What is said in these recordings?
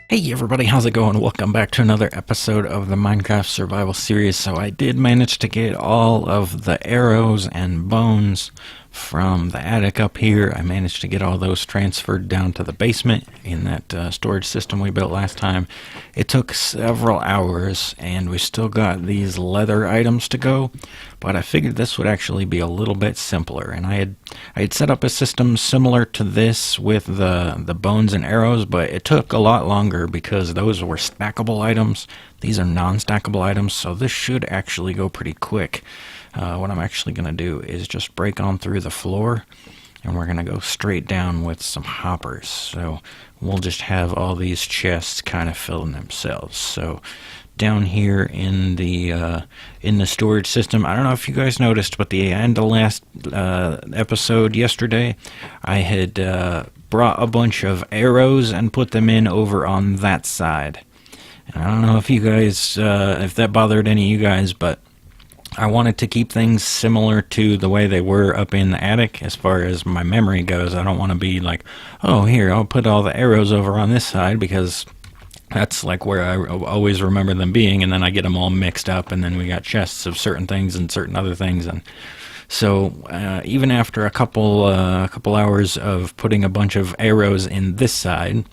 Hey everybody, how's it going? Welcome back to another episode of the Minecraft Survival Series. So I did manage to get all of the arrows and bones from the attic up here. I managed to get all those transferred down to the basement in that storage system we built last time. It took several hours and we still got these leather items to go, but I figured this would actually be a little bit simpler. And I had set up a system similar to this with the bones and arrows, but it took a lot longer because those were stackable items. These are non-stackable items, so this should actually go pretty quick. What I'm actually going to do is just break on through the floor, and we're going to go straight down with some hoppers. So we'll just have all these chests kind of filling themselves. So down here in the storage system, I don't know if you guys noticed, but the end of the last episode yesterday, I had brought a bunch of arrows and put them in over on that side. And I don't know if you guys, if that bothered any of you guys, but I wanted to keep things similar to the way they were up in the attic as far as my memory goes. I don't want to be like, oh, here, I'll put all the arrows over on this side because that's like where I always remember them being, and then I get them all mixed up, and then we got chests of certain things and certain other things. And so even after a couple hours of putting a bunch of arrows in this side,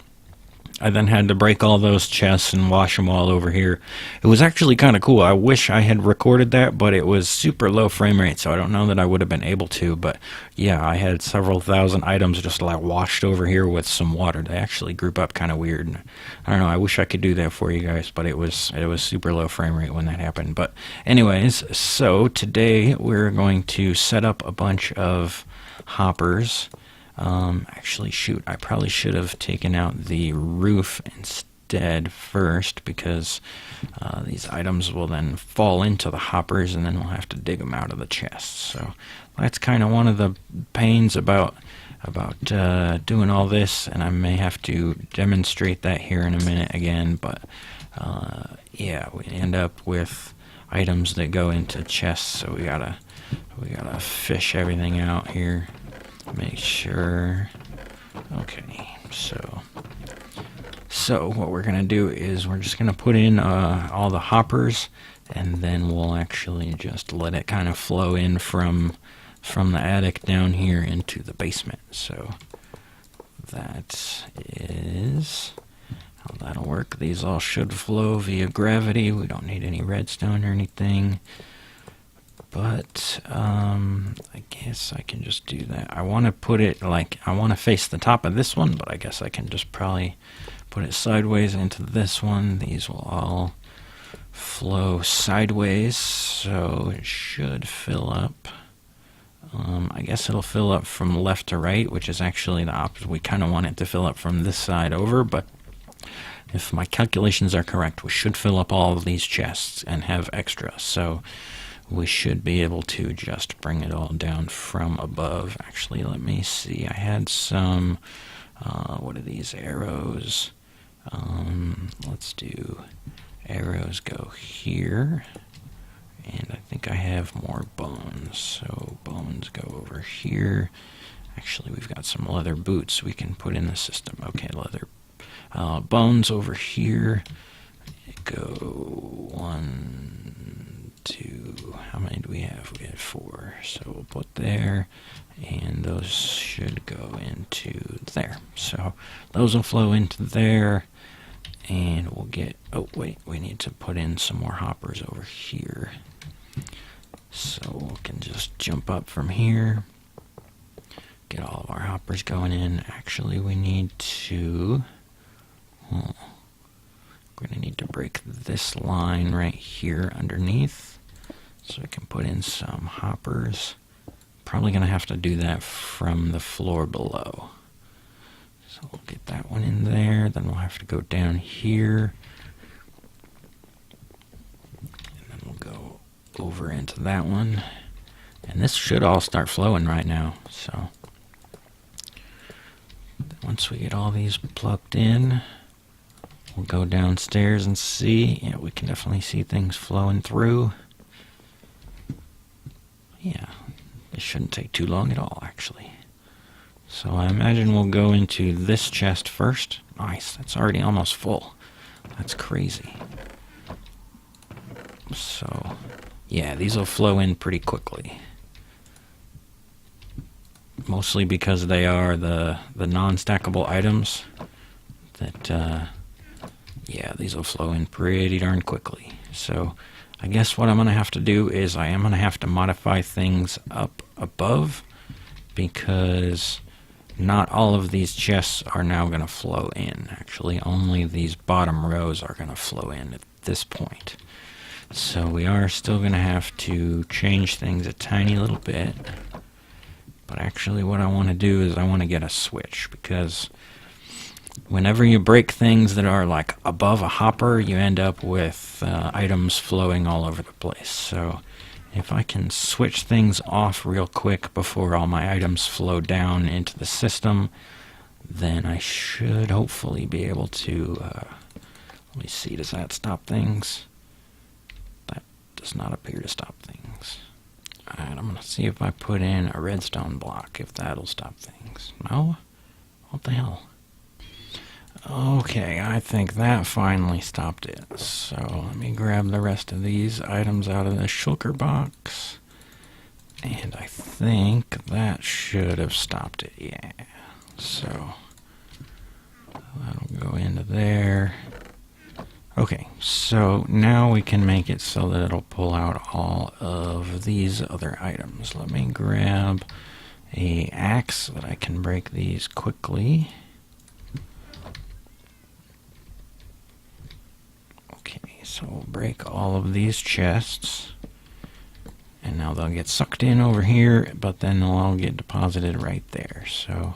I then had to break all those chests and wash them all over here. It was actually kind of cool. I wish I had recorded that, but it was super low frame rate, so I don't know that I would have been able to. But yeah, I had several thousand items just like washed over here with some water. They actually group up kind of weird. I don't know. I wish I could do that for you guys, but it was super low frame rate when that happened. But anyways, so today we're going to set up a bunch of hoppers. Actually, shoot, I probably should have taken out the roof instead first because these items will then fall into the hoppers and then we'll have to dig them out of the chests. So that's kind of one of the pains about doing all this, and I may have to demonstrate that here in a minute again, but yeah, we end up with items that go into chests, so we gotta fish everything out here. Make sure. Okay, so what we're gonna do is we're just gonna put in all the hoppers, and then we'll actually just let it kind of flow in from the attic down here into the basement. So that is how that'll work. These all should flow via gravity. We don't need any redstone or anything. But I guess I can just do that. I want to put it like, I want to face the top of this one, but I guess I can just probably put it sideways into this one. These will all flow sideways, so it should fill up. I guess it'll fill up from left to right, which is actually the opposite. We kind of want it to fill up from this side over, but if my calculations are correct, we should fill up all of these chests and have extra. So we should be able to just bring it all down from above. Actually, let me see. I had some, what are these arrows? Let's do arrows go here. And I think I have more bones. So bones go over here. Actually, we've got some leather boots we can put in the system. Okay, leather bones over here. Go 1, 2, how many do we have? We had 4, so we'll put there, and those should go into there. So those will flow into there, and we'll get, oh wait, we need to put in some more hoppers over here. So we can just jump up from here, get all of our hoppers going in. Actually, we need to, we're going to need to break this line right here underneath so we can put in some hoppers. Probably going to have to do that from the floor below. So we'll get that one in there, then we'll have to go down here, and then we'll go over into that one. And this should all start flowing right now. So once we get all these plugged in, we'll go downstairs and see. Yeah, we can definitely see things flowing through. Yeah, it shouldn't take too long at all, actually. So I imagine we'll go into this chest first. Nice, that's already almost full. That's crazy. So, yeah, these will flow in pretty quickly. Mostly because they are the non-stackable items that, yeah, these will flow in pretty darn quickly. So, I guess what I'm going to have to do is I am going to have to modify things up above, because not all of these chests are now going to flow in. Actually, only these bottom rows are going to flow in at this point. So we are still going to have to change things a tiny little bit. But actually what I want to do is I want to get a switch, because whenever you break things that are like above a hopper, you end up with items flowing all over the place. So if I can switch things off real quick before all my items flow down into the system, then I should hopefully be able to, let me see, does that stop things? That does not appear to stop things. Alright, I'm going to see if I put in a redstone block, if that'll stop things. No? What the hell? Okay, I think that finally stopped it. So let me grab the rest of these items out of the shulker box. And I think that should have stopped it, yeah. So that'll go into there. Okay, so now we can make it so that it'll pull out all of these other items. Let me grab a axe so that I can break these quickly. Okay, so we'll break all of these chests. And now they'll get sucked in over here, but then they'll all get deposited right there. So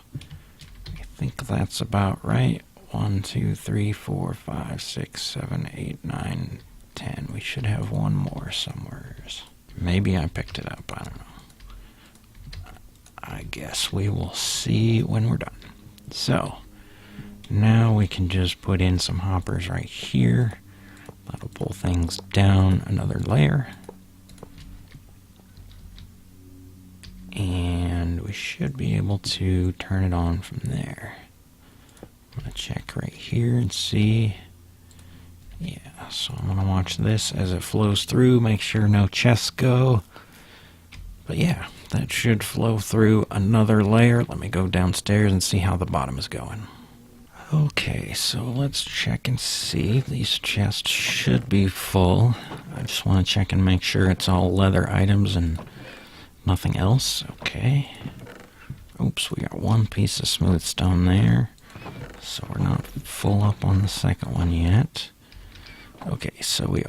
I think that's about right. 1, 2, 3, 4, 5, 6, 7, 8, 9, 10. We should have one more somewhere. Maybe I picked it up. I don't know. I guess we will see when we're done. So now we can just put in some hoppers right here. That'll pull things down another layer. And we should be able to turn it on from there. I'm going to check right here and see. Yeah, so I'm going to watch this as it flows through, make sure no chests go. But yeah, that should flow through another layer. Let me go downstairs and see how the bottom is going. Okay, so let's check and see. These chests should be full. I just want to check and make sure it's all leather items and nothing else. Okay. Oops, we got one piece of smooth stone there. So we're not full up on the second one yet. Okay, so we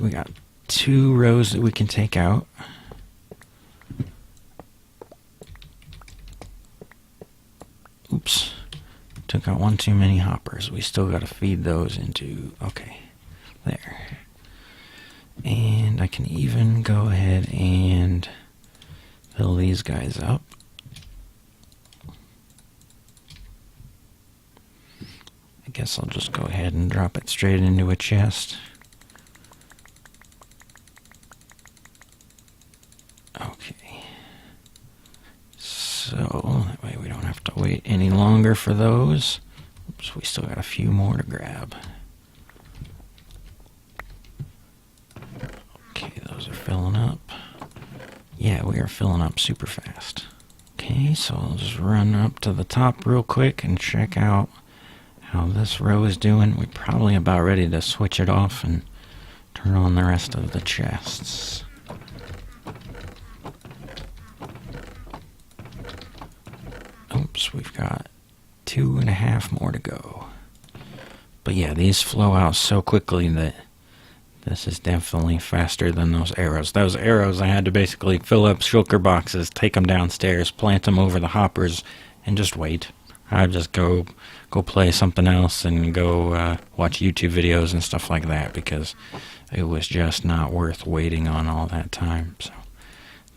got 2 rows that we can take out. Oops. Took out one too many hoppers. We still got to feed those into... Okay, there. And I can even go ahead and fill these guys up. I guess I'll just go ahead and drop it straight into a chest. Okay. So, that way we don't have to wait any longer for those. Oops, we still got a few more to grab. Okay, those are filling up. Yeah, we are filling up super fast. Okay, so I'll just run up to the top real quick and check out how this row is doing. We're probably about ready to switch it off and turn on the rest of the chests. Oops, we've got 2.5 more to go. But yeah, these flow out so quickly that this is definitely faster than those arrows. Those arrows, I had to basically fill up shulker boxes, take them downstairs, plant them over the hoppers, and just wait. I'd just go play something else and go watch YouTube videos and stuff like that, because it was just not worth waiting on all that time. So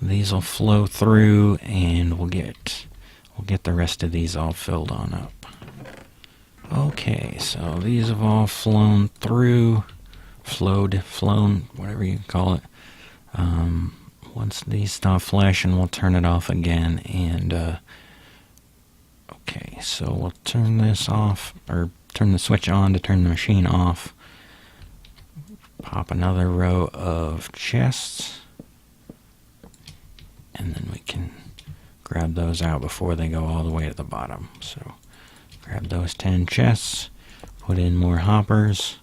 these will flow through, and we'll get the rest of these all filled on up. Okay, so these have all flown through, flown, whatever you call it. Once these stop flashing, we'll turn it off again, and so we'll turn this off, or turn the switch on to turn the machine off. Pop another row of chests, and then we can grab those out before they go all the way to the bottom. So grab those 10 chests, put in more hoppers,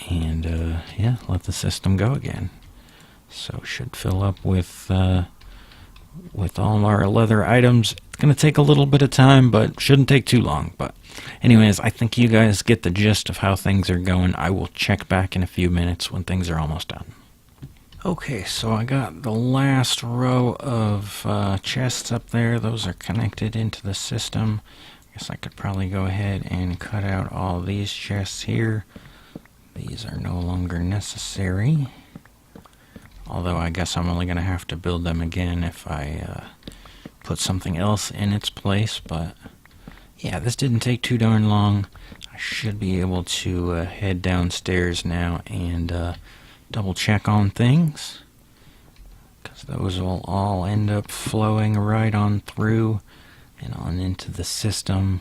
and yeah, let the system go again. So should fill up with all of our leather items. It's going to take a little bit of time, but shouldn't take too long. But anyways, I think you guys get the gist of how things are going. I will check back in a few minutes when things are almost done. Okay, so I got the last row of chests up there. Those are connected into the system. I guess I could probably go ahead and cut out all these chests here. These are no longer necessary. Although I guess I'm only going to have to build them again if I put something else in its place. But yeah, this didn't take too darn long. I should be able to head downstairs now and double check on things, because those will all end up flowing right on through and on into the system.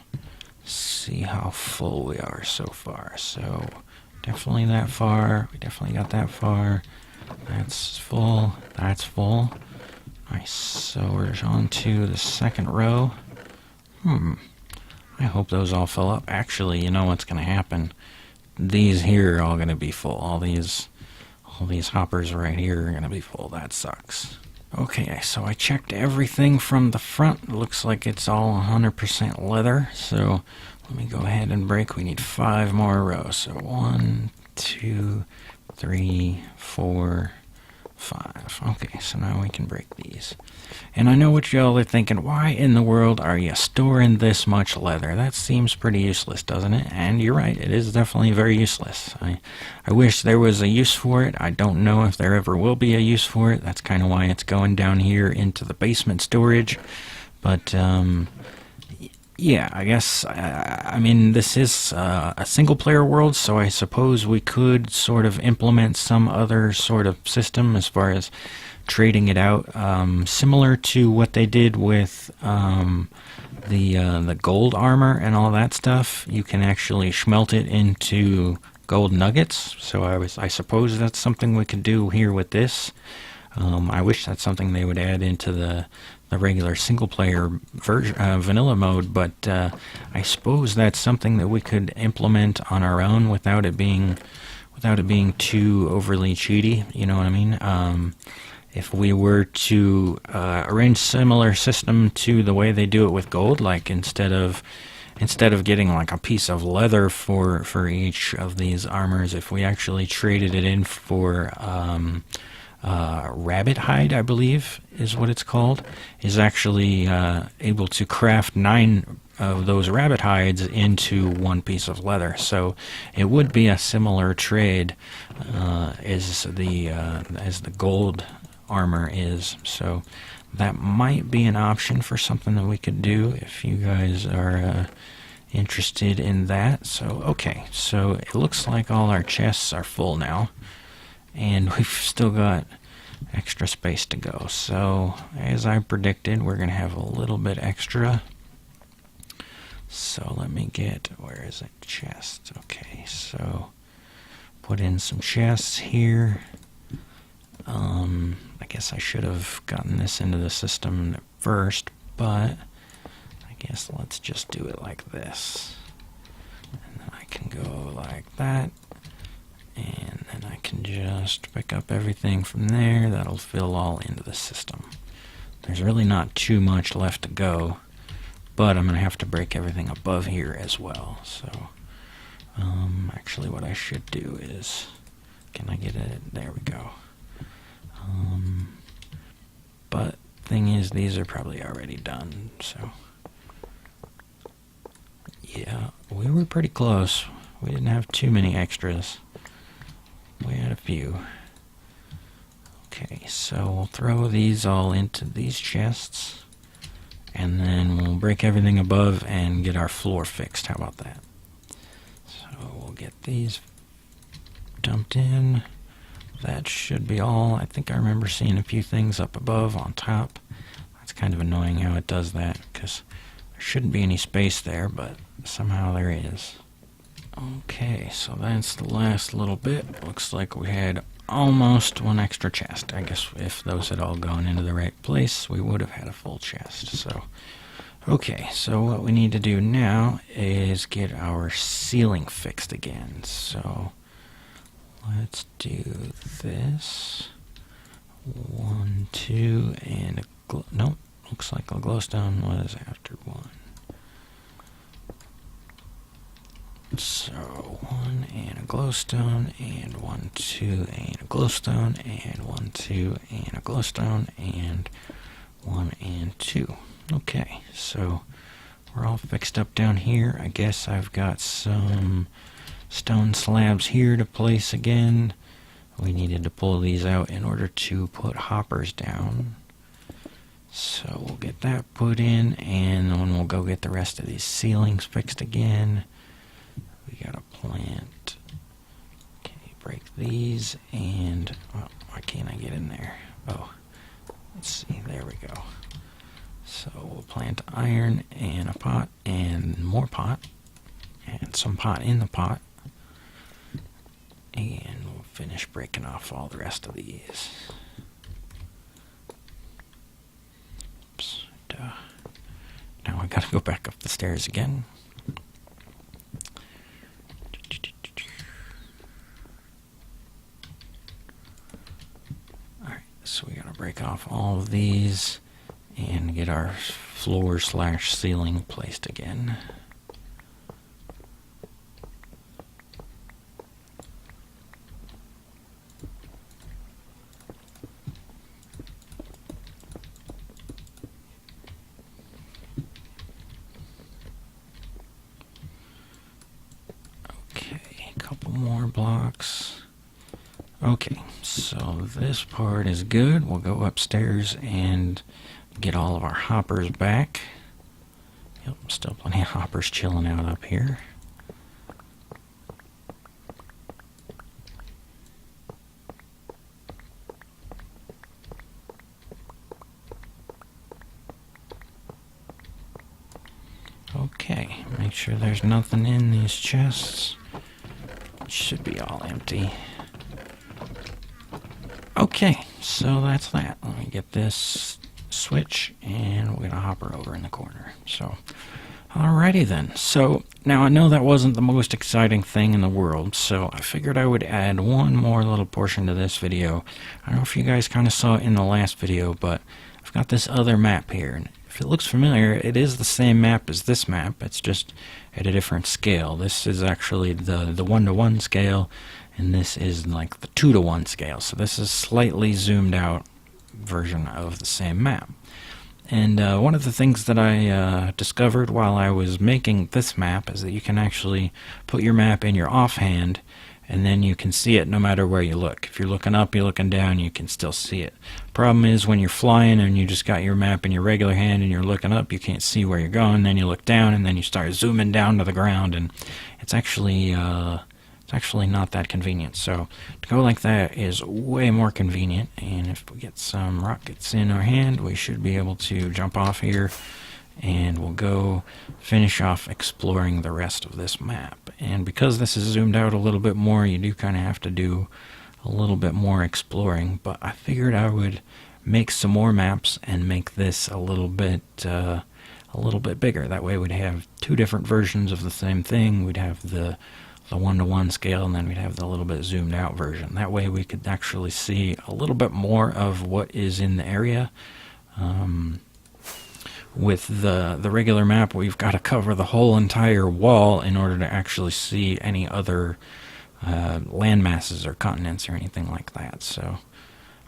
See how full we are so far. So definitely that far. We definitely got that far. That's full. That's full. Nice. So we're on to the second row. I hope those all fill up. Actually, you know what's going to happen? These here are all going to be full. All these hoppers right here are going to be full. That sucks. Okay, so I checked everything from the front. It looks like it's all 100% leather. So let me go ahead and break. We need 5 more rows. So 1, 2, 3, 4, 5. Okay, so now we can break these. And I know what y'all are thinking, why in the world are you storing this much leather? That seems pretty useless, doesn't it? And you're right, it is definitely very useless. I wish there was a use for it. I don't know if there ever will be a use for it. That's kind of why it's going down here into the basement storage. But yeah, I guess, I mean, this is a single-player world, so I suppose we could sort of implement some other sort of system as far as trading it out, similar to what they did with the gold armor and all that stuff. You can actually smelt it into gold nuggets, so I suppose that's something we could do here with this. I wish that's something they would add into the regular single-player version, vanilla mode, but I suppose that's something that we could implement on our own without it being too overly cheaty. You know what I mean? If we were to arrange similar system to the way they do it with gold, like instead of getting like a piece of leather for each of these armors, if we actually traded it in for rabbit hide, I believe is what it's called, is actually able to craft 9 of those rabbit hides into 1 piece of leather. So it would be a similar trade as the gold armor is. So that might be an option for something that we could do if you guys are interested in that. So okay, so it looks like all our chests are full now, and we've still got extra space to go. So as I predicted, we're gonna have a little bit extra. So let me get, where is it? Chest. Okay, so put in some chests here. I guess I should have gotten this into the system first, but I guess let's just do it like this. And then I can go like that, and then I can just pick up everything from there. That'll fill all into the system. There's really not too much left to go, but I'm going to have to break everything above here as well. So actually what I should do is, can I get it? There we go. But thing is, these are probably already done, so yeah, we were pretty close. We didn't have too many extras. We had a few. Okay, so we'll throw these all into these chests, and then we'll break everything above and get our floor fixed. How about that? So we'll get these dumped in. That should be all. I think I remember seeing a few things up above on top. That's kind of annoying how it does that, because There shouldn't be any space there, but somehow there is. Okay, so that's the last little bit. Looks like we had almost one extra chest. I guess if those had all gone into the right place, we would have had a full chest. So, okay, so what we need to do now is get our ceiling fixed again. So, let's do this. 1, 2, and nope, looks like a glowstone was after 1. So 1 and a glowstone, and 1, 2, and a glowstone, and 1, 2, and a glowstone, and 1 and 2. Okay, so we're all fixed up down here. I guess I've got some stone slabs here to place again. We needed to pull these out in order to put hoppers down. So we'll get that put in, and then we'll go get the rest of these ceilings fixed again. We got a plant. Okay, break these, and why can't I get in there? Oh, let's see, there we go. So we'll plant iron and a pot, and more pot, and some pot in the pot, and we'll finish breaking off all the rest of these. Oops, duh. Now I gotta go back up the stairs again. So we gotta break off all of these and get our floor/ceiling placed again. Okay, a couple more blocks. Okay, so this part is good. We'll go upstairs and get all of our hoppers back. Yep, still plenty of hoppers chilling out up here. Okay, make sure there's nothing in these chests. It should be all empty. Okay, so that's that. Let me get this switch, and we're going to hop her over in the corner. So, alrighty then. So, now I know that wasn't the most exciting thing in the world, so I figured I would add one more little portion to this video. I don't know if you guys kind of saw it in the last video, but I've got this other map here, and if it looks familiar, it is the same map as this map. It's just at a different scale. This is actually the 1-to-1 scale, and this is like the 2-to-1 scale. So this is slightly zoomed out version of the same map. And one of the things that I discovered while I was making this map is that you can actually put your map in your offhand, and then you can see it no matter where you look. If you're looking up, you're looking down, you can still see it. Problem is, when you're flying and you just got your map in your regular hand and you're looking up, you can't see where you're going. Then you look down, and then you start zooming down to the ground, and it's actually not that convenient. So to go like that is way more convenient, and if we get some rockets in our hand, we should be able to jump off here, and we'll go finish off exploring the rest of this map. And because this is zoomed out a little bit more, you do kind of have to do a little bit more exploring, but I figured I would make some more maps and make this a little bit bigger. That way we'd have two different versions of the same thing. We'd have the 1-to-1 scale, and then we'd have the little bit zoomed out version. That way we could actually see a little bit more of what is in the area. With the regular map, we've got to cover the whole entire wall in order to actually see any other land masses or continents or anything like that. So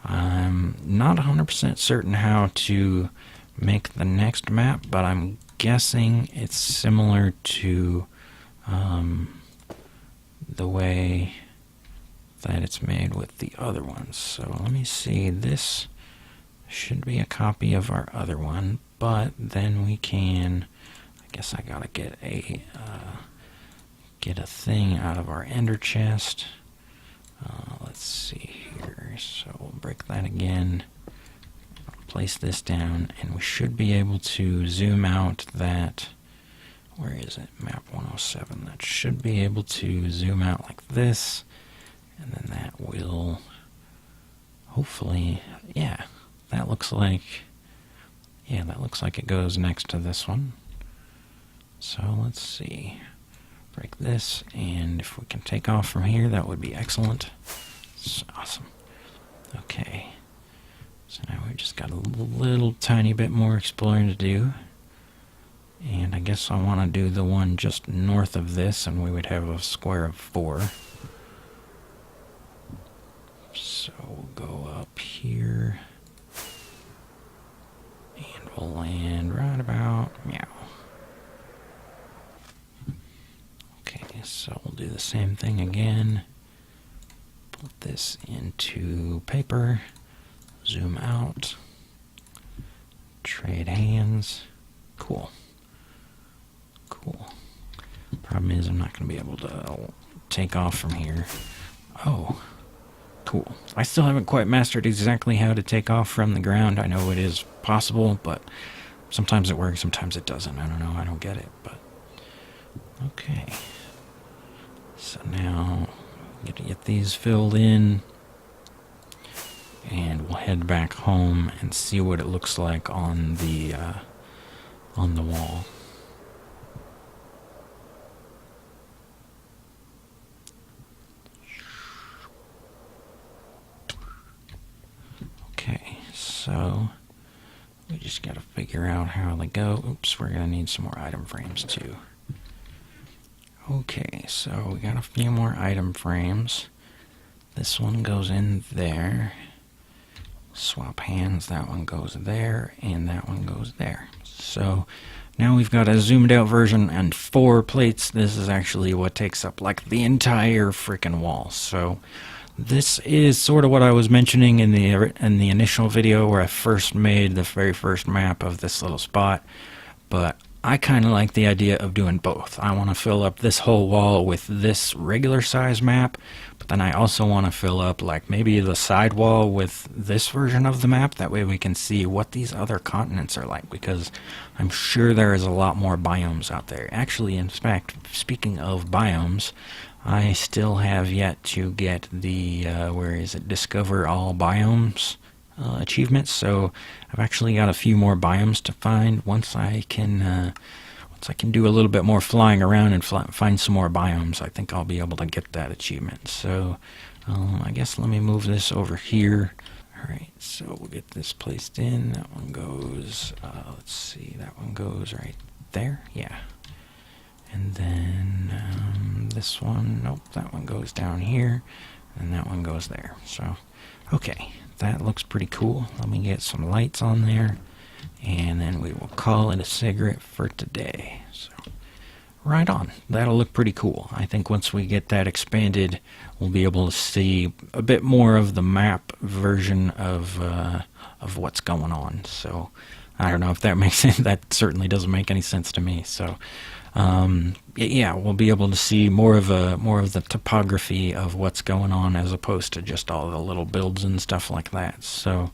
I'm not 100% certain how to make the next map, but I'm guessing it's similar to the way that it's made with the other ones. So let me see, this should be a copy of our other one, but then we can, I guess I gotta get a thing out of our ender chest. Let's see here, so we'll break that again, place this down, and we should be able to zoom out that, where is it, map 107, that should be able to zoom out like this, and then that will hopefully, yeah, that looks like it goes next to this one. So let's see, break this, and if we can take off from here, that would be excellent. It's awesome. Okay, so now we just got a little tiny bit more exploring to do, and I guess I want to do the one just north of this, and we would have a square of 4. So we'll go up here, and we'll land right about meow. Okay, so we'll do the same thing again. Put this into paper, zoom out, trade hands. Cool. Problem is I'm not going to be able to take off from here. Oh, cool. I still haven't quite mastered exactly how to take off from the ground. I know it is possible, but sometimes it works, sometimes it doesn't. I don't know, I don't get it, but okay. So now we get to get these filled in, and we'll head back home and see what it looks like on the wall. Okay, so we just got to figure out how they go. Oops, we're going to need some more item frames too. Okay, so we got a few more item frames. This one goes in there. Swap hands, that one goes there, and that one goes there. So now we've got a zoomed out version and 4 plates. This is actually what takes up like the entire freaking wall. So this is sort of what I was mentioning in the initial video where I first made the very first map of this little spot, but I kind of like the idea of doing both. I want to fill up this whole wall with this regular size map, but then I also want to fill up like maybe the side wall with this version of the map. That way we can see what these other continents are like, because I'm sure there is a lot more biomes out there. Actually, in fact, speaking of biomes, I still have yet to get the, Discover All Biomes achievements, so I've actually got a few more biomes to find. Once I can do a little bit more flying around and find some more biomes, I think I'll be able to get that achievement. So I guess let me move this over here. Alright, so we'll get this placed in. That one goes, let's see, that one goes right there, yeah. And then this one, nope, that one goes down here, and that one goes there. So, okay, that looks pretty cool. Let me get some lights on there, and then we will call it a cigarette for today. So, right on. That'll look pretty cool. I think once we get that expanded, we'll be able to see a bit more of the map version of what's going on. So, I don't know if that makes sense. That certainly doesn't make any sense to me. So, yeah, we'll be able to see more of the topography of what's going on, as opposed to just all the little builds and stuff like that. So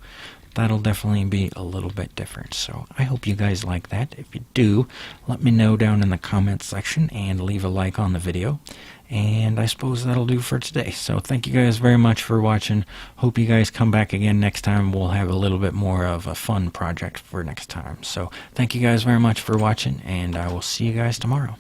that'll definitely be a little bit different. So I hope you guys like that. If you do, let me know down in the comments section and leave a like on the video. And I suppose that'll do for today. So thank you guys very much for watching. Hope you guys come back again next time. We'll have a little bit more of a fun project for next time. So thank you guys very much for watching, and I will see you guys tomorrow.